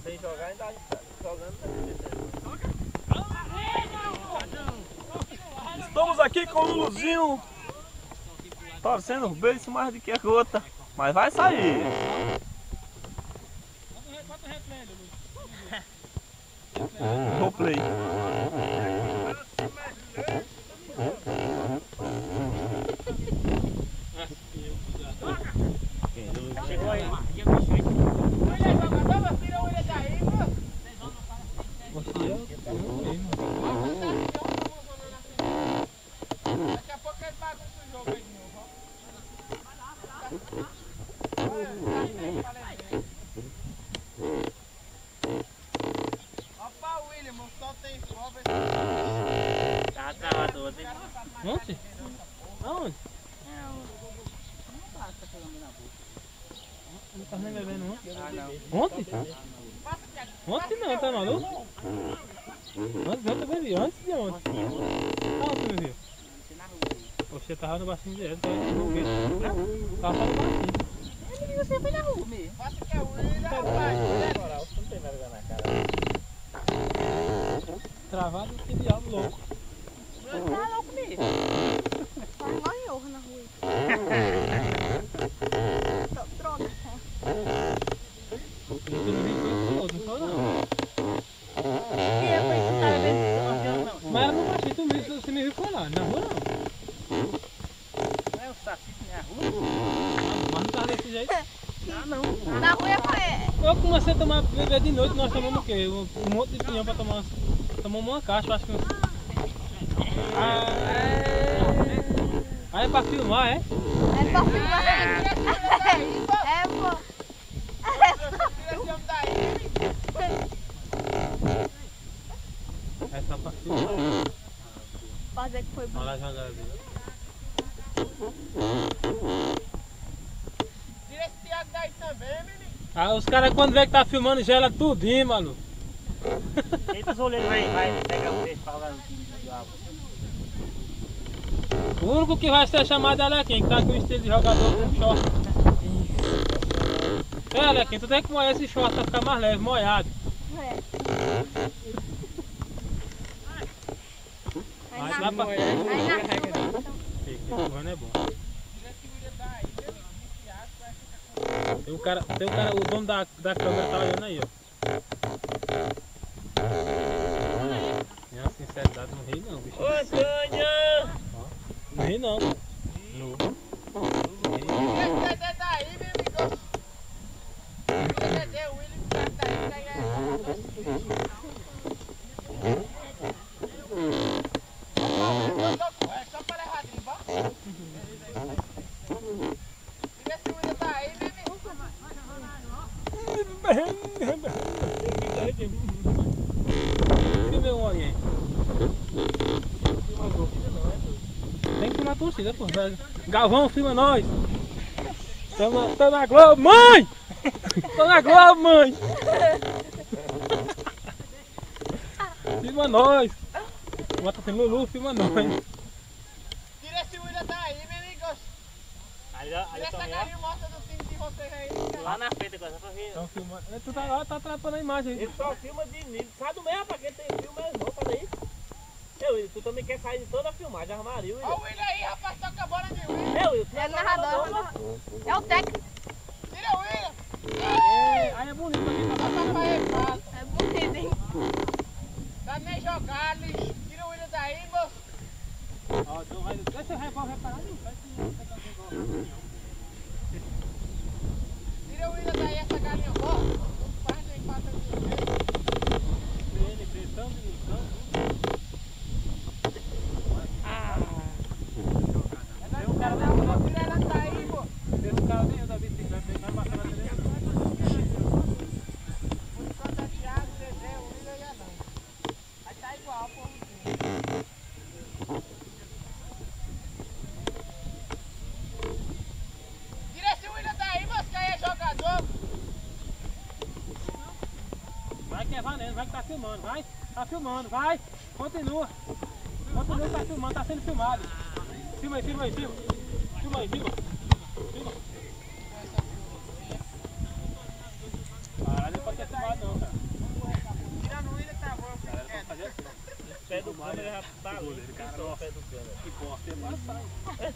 Sem jogar ainda jogando. Estamos aqui com o Luluzinho torcendo o beijo mais do que a gota, mas vai sair. Vou play. Chegou aí. Daqui a pouco ele bagunça o jogo aí de novo. Opa, William, o sol tem fogo. Tá travado ontem. Ontem? Aonde? Não tá nem bebendo ontem? Ontem? Ontem não, tá maluco? Ontem eu bebi, antes de ontem. Aonde você me viu? Você tava no baixinho direto, tava no ver. Tava só no baixinho. Você foi na rua mesmo. Passa que é o William, rapaz. Não tem nada na cara. Travado que diabo louco. Tá louco mesmo. Tá igual em orra na rua. Droga. Eu não vi coisa não foi não. Mas era no baixinho, você me viu foi lá, na rua não. Não é o Saci na rua? Mas não tava desse jeito. Ah, não. Na rua foi. Eu comecei a tomar beber de noite, nós tomamos o quê? Um monte de pinhão pra tomar. Tomamos uma caixa, acho que. Ah, é pra filmar, é? É pra filmar. É, pô. É só pra filmar. Fazer que foi bom. Olha lá jogar ali. Tira esse Thiago daí também, menino. Ah, os caras quando vê que tá filmando gela tudinho, maluco. Eita, os olheiros vai pegar o peixe pra jogar no time de água. O único que vai ser chamado é Alequim, que tá com o estilo de jogador com short. É, Alequim, tu tem que molhar esse short pra ficar mais leve, molhado. Aí dá pra... Empurrando é bom. Tem o cara, o dono da câmera tá olhando aí, ó. Minha sinceridade, não ri não, bicho. Ô, Antônio! Não ri não. No. Filma um alguém. Tem que filmar a torcida, pô. Galvão, filma nós. Tô na Globo, mãe! Tô na Globo, mãe! Filma nós! Bota assim, Lulu, filma nós! Tira esse William daí, meu amigo. Tira essa carinha morta do time de vocês aí. Lá na frente agora, só pra ver. Estão filmando. Tu tá lá, tá atrapalhando a imagem aí. Ele só filma de nível. Sabe do mesmo, pra quem tem filme, mas não, fala aí. William, tu também quer sair de toda a filmagem, armaria, William. Olha o William aí, rapaz, toca a bola de William. William, tu É narrador. É o técnico. Tira o William. Aí é bonito aqui. É bonito, hein? Tá nem jogar, lixo. Tira o William daí, moço. Ó, então vai. Deixa o revólver parado. Tira o William daí, essa galinha morta. Faz nem passa de William. vai que tá filmando, vai. Tá filmando, vai. Continua. Continua, tá filmando, tá sendo filmado. Filma aí, filma aí, filma. Filma aí, filma. Filma. Ah, não pode ter filmado não, cara. Tirando o William, tá bom. Galera, fazer assim. O pé do câmera já tá ali. Cara, O pé do câmera. que bosta, é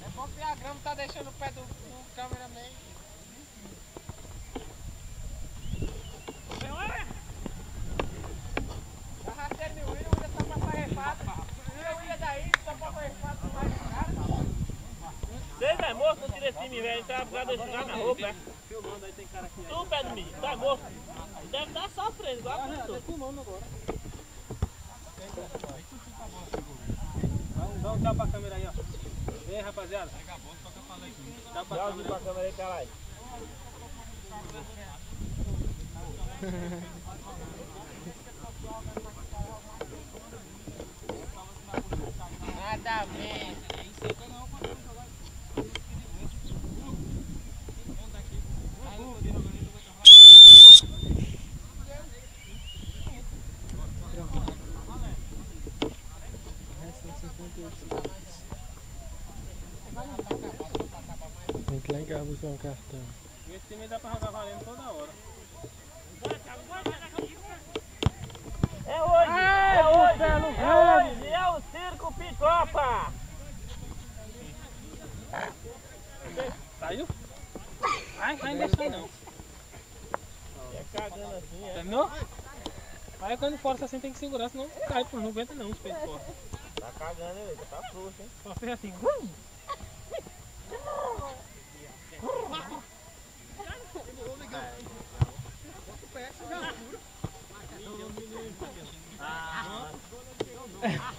É bom que a grama tá deixando o pé do cameraman. Tá rastreando o William, só pra fazer fato. O William daí, só pra fazer fato, mais cara. Você tá morto, não tira esse time, velho. Tá por causa de jogar na roupa, é? filmando aí, tem cara aqui. Tu, pé do milho, tá morto. Deve estar sofrendo, igual a Tá tu. filmando agora. Dá um tchau pra câmera aí, ó. Vem, rapaziada. Tchau pra Dá câmera. pra câmera aí, caralho. Nada a ver. Tem que ir lá em casa buscar um cartão. Esse time dá pra jogar valendo toda hora. É hoje! É hoje! É hoje! É o circo Picopa! Saiu? Vai, não deixa não. É cagando assim, é. Terminou? Aí quando força assim tem que segurar, senão cai, pô, não aguenta não os peitos fortes. Tá cagando, hein? Tá frouxo, hein? Só fez assim. Ah,